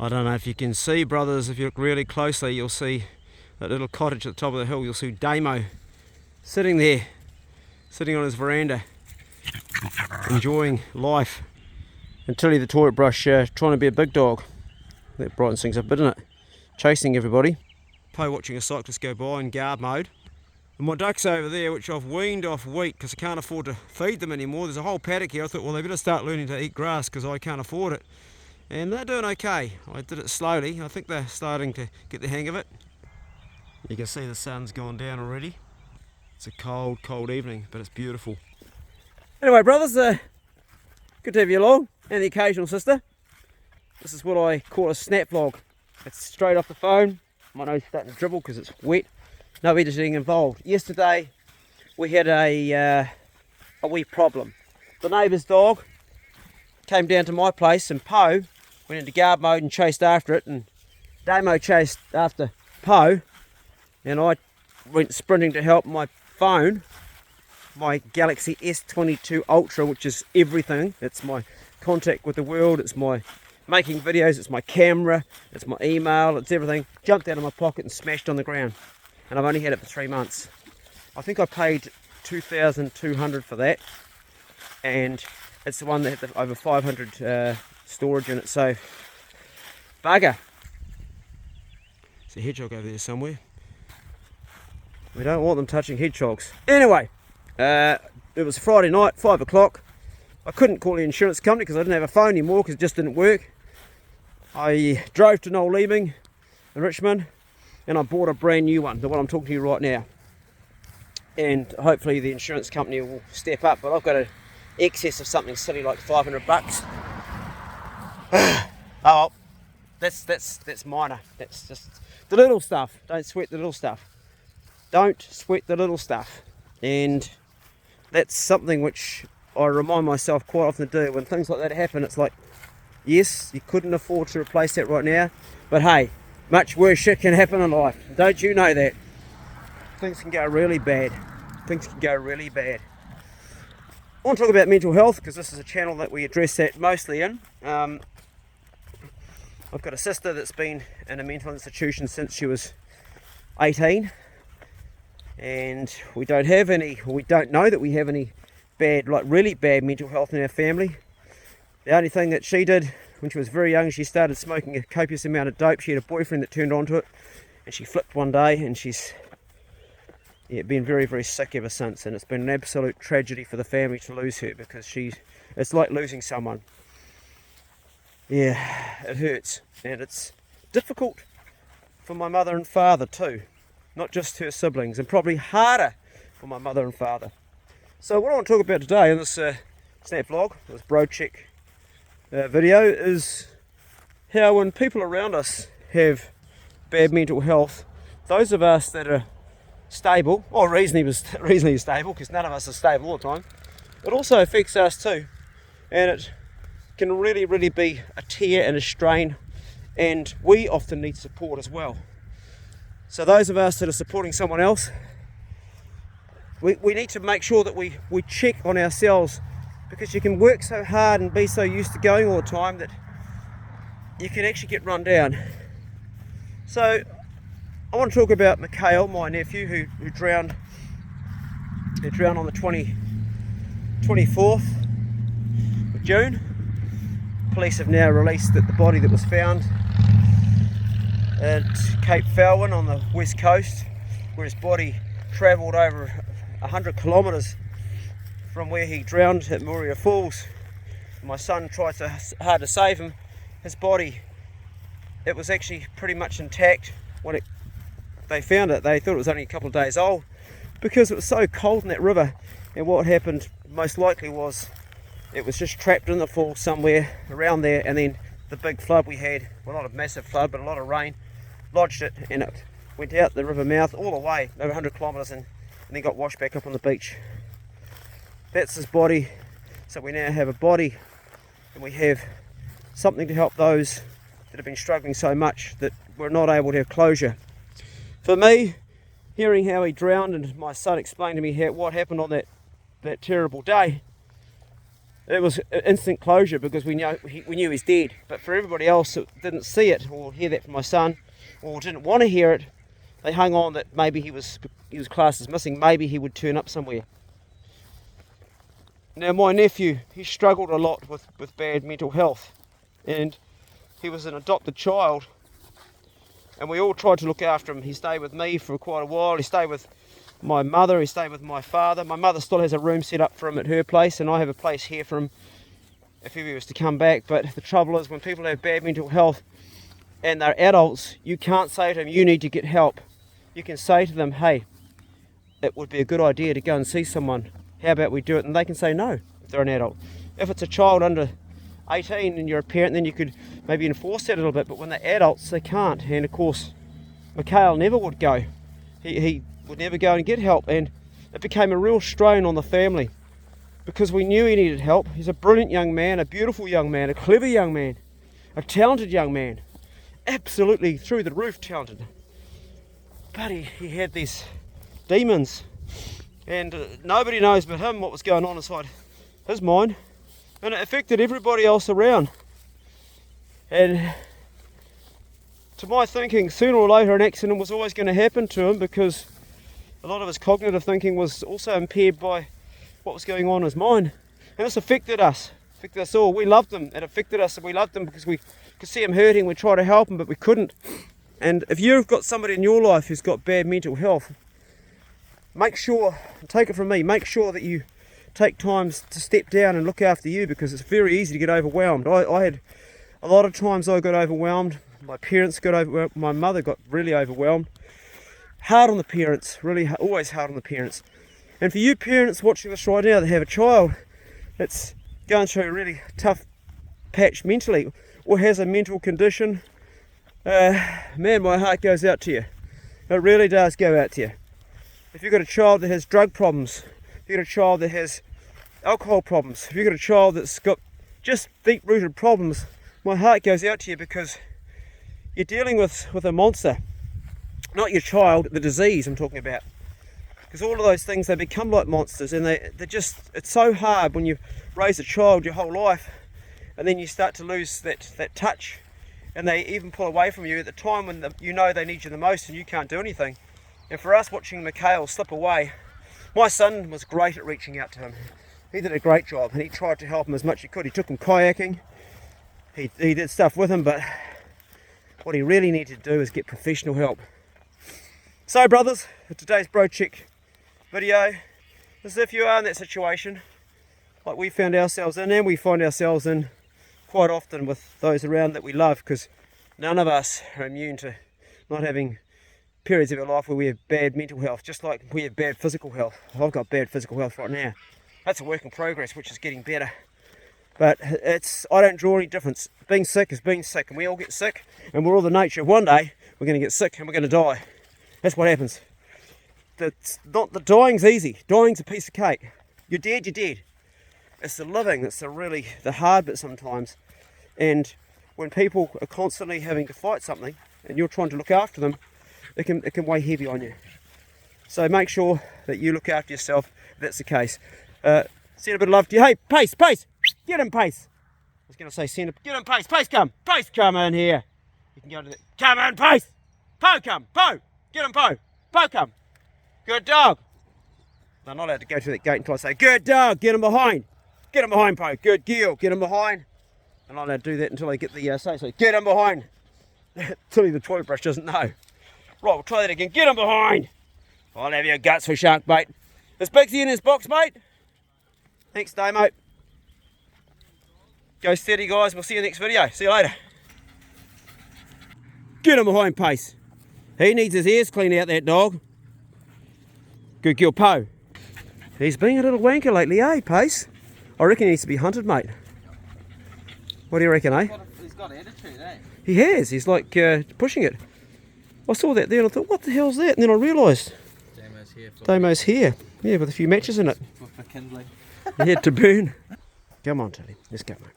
I don't know if you can see, brothers, if you look really closely, you'll see that little cottage at the top of the hill. You'll see Damo sitting there, sitting on his veranda, enjoying life. And Tilly the toilet brush trying to be a big dog. That brightens things up a bit, doesn't it? Chasing everybody. Po watching a cyclist go by in guard mode. And my ducks over there, which I've weaned off wheat because I can't afford to feed them anymore. There's a whole paddock here. I thought, well, they better start learning to eat grass because I can't afford it. And they're doing okay. I did it slowly. I think they're starting to get the hang of it. You can see the sun's gone down already. It's a cold, cold evening, but it's beautiful. Anyway, brothers, good to have you along, and the occasional sister. This is what I call a snap vlog. It's straight off the phone. My nose is starting to dribble because it's wet. No editing involved. Yesterday we had a wee problem. The neighbour's dog came down to my place and Po went into guard mode and chased after it, and Damo chased after Po, and I went sprinting to help. My phone, my Galaxy S22 Ultra, which is everything. It's my contact with the world, it's my making videos, it's my camera, it's my email, it's everything, jumped out of my pocket and smashed on the ground. And I've only had it for 3 months. I think I paid $2,200 for that, and it's the one that had over 500 storage in it, so bugger. There's a hedgehog over there somewhere. We don't want them touching hedgehogs. Anyway, it was Friday night, 5 o'clock. I couldn't call the insurance company because I didn't have a phone anymore because it just didn't work. I drove to Noel Leeming in Richmond, and I bought a brand new one, the one I'm talking to you right now. And hopefully the insurance company will step up, but I've got an excess of something silly like $500. Oh well, that's minor. That's just the little stuff. Don't sweat the little stuff. Don't sweat the little stuff. And that's something which I remind myself quite often to do. When things like that happen, it's like, yes, you couldn't afford to replace that right now, but hey, much worse shit can happen in life. Don't you know that? Things can go really bad. Things can go really bad. I want to talk about mental health because this is a channel that we address that mostly in. I've got a sister that's been in a mental institution since she was 18, and we don't know that we have any bad, like really bad mental health in our family. The only thing that she did when she was very young, she started smoking a copious amount of dope. She had a boyfriend that turned onto it, and she flipped one day, and she's been very, very sick ever since. And it's been an absolute tragedy for the family to lose her, because it's like losing someone. Yeah, it hurts, and it's difficult for my mother and father too, not just her siblings, and probably harder for my mother and father. So what I want to talk about today in this snap vlog, this bro check video, is how when people around us have bad mental health, those of us that are stable, or reasonably stable, because none of us are stable all the time, it also affects us too, and it can really, really be a tear and a strain, and we often need support as well. So those of us that are supporting someone else, we need to make sure that we check on ourselves, because you can work so hard and be so used to going all the time that you can actually get run down. So I want to talk about Mikhail, my nephew, who drowned. He drowned on the 24th of June. Police have now released that the body that was found at Cape Falwyn on the west coast, where his body travelled over 100 kilometres from where he drowned at Moria Falls. My son tried so hard to save him. His body, it was actually pretty much intact when they found it. They thought it was only a couple of days old because it was so cold in that river, and what happened most likely was it was just trapped in the fall somewhere around there, and then the big flood we had, well, not a massive flood but a lot of rain, lodged it, and it went out the river mouth all the way over 100 kilometres and then got washed back up on the beach. That's his body. So we now have a body, and we have something to help those that have been struggling so much that we're not able to have closure. For me, hearing how he drowned and my son explained to me what happened on that terrible day, it was instant closure because we knew he's dead. But for everybody else that didn't see it or hear that from my son, or didn't want to hear it, they hung on that maybe he was classed as missing. Maybe he would turn up somewhere. Now my nephew, he struggled a lot with bad mental health, and he was an adopted child, and we all tried to look after him. He stayed with me for quite a while. He stayed with my mother, he stayed with my father. My mother still has a room set up for him at her place, and I have a place here for him if he was to come back. But the trouble is, when people have bad mental health and they're adults, you can't say to them, you need to get help. You can say to them, hey, it would be a good idea to go and see someone. How about we do it? And they can say no if they're an adult. If it's a child under 18 and you're a parent, then you could maybe enforce that a little bit. But when they're adults, they can't. And of course, Mikhail never would go. He would never go and get help, and it became a real strain on the family because we knew he needed help. He's a brilliant young man, a beautiful young man, a clever young man, a talented young man, absolutely through the roof talented. But he had these demons, and nobody knows but him what was going on inside his mind, and it affected everybody else around. And to my thinking, sooner or later an accident was always going to happen to him, because a lot of his cognitive thinking was also impaired by what was going on in his mind. And this affected us all. We loved him. It affected us, and we loved him because we could see him hurting. We tried to help him, but we couldn't. And if you've got somebody in your life who's got bad mental health, make sure, take it from me, make sure that you take times to step down and look after you, because it's very easy to get overwhelmed. I had a lot of times I got overwhelmed. My parents got overwhelmed. My mother got really overwhelmed. Hard on the parents, really always hard on the parents. And for you parents watching this right now that have a child that's going through a really tough patch mentally, or has a mental condition, man, my heart goes out to you. It really does go out to you. If you've got a child that has drug problems, if you've got a child that has alcohol problems, if you've got a child that's got just deep-rooted problems, my heart goes out to you, because you're dealing with a monster. Not your child, the disease I'm talking about. Because all of those things, they become like monsters, and they're just, it's so hard when you've raised a child your whole life, and then you start to lose that touch, and they even pull away from you at the time when you know they need you the most and you can't do anything. And for us, watching Mikhail slip away, my son was great at reaching out to him. He did a great job, and he tried to help him as much as he could. He took him kayaking, he did stuff with him, but what he really needed to do is get professional help. So brothers, today's Bro Check video is if you are in that situation like we found ourselves in, and we find ourselves in quite often with those around that we love, because none of us are immune to not having periods of our life where we have bad mental health, just like we have bad physical health. I've got bad physical health right now. That's a work in progress, which is getting better. But I don't draw any difference. Being sick is being sick, and we all get sick, and we're all the nature. One day we're going to get sick and we're going to die. That's what happens. The dying's easy. Dying's a piece of cake. You're dead, you're dead. It's the living that's the hard bit sometimes. And when people are constantly having to fight something and you're trying to look after them, it can weigh heavy on you. So make sure that you look after yourself if that's the case. Send a bit of love to you. Hey, Pace, get him, Pace. I was going to say get him, Pace, come in here. You can go to come in, Pace. Po, get him, Po, come. Good dog. They're not allowed to go through that gate until I say, good dog, get him behind, Po, good girl, get him behind. They're not allowed to do that until they get the say, so get him behind. Tilly the toilet brush doesn't know. Right, we'll try that again, get him behind. I'll have your guts for shark bait. Is Bixie in his box, mate? Thanks, day, mate. Go steady, guys. We'll see you next video. See you later. Get him behind, Pace. He needs his ears cleaned out, that dog. Good girl, Po. He's being a little wanker lately, eh, Pace? I reckon he needs to be hunted, mate. What do you reckon, eh? He's got attitude, eh? He has. He's like pushing it. I saw that there and I thought, what the hell's that? And then I realised. Damo's here. Yeah, with a few matches in it. For kindling. Yeah, to burn. Come on, Teddy. Let's go, mate.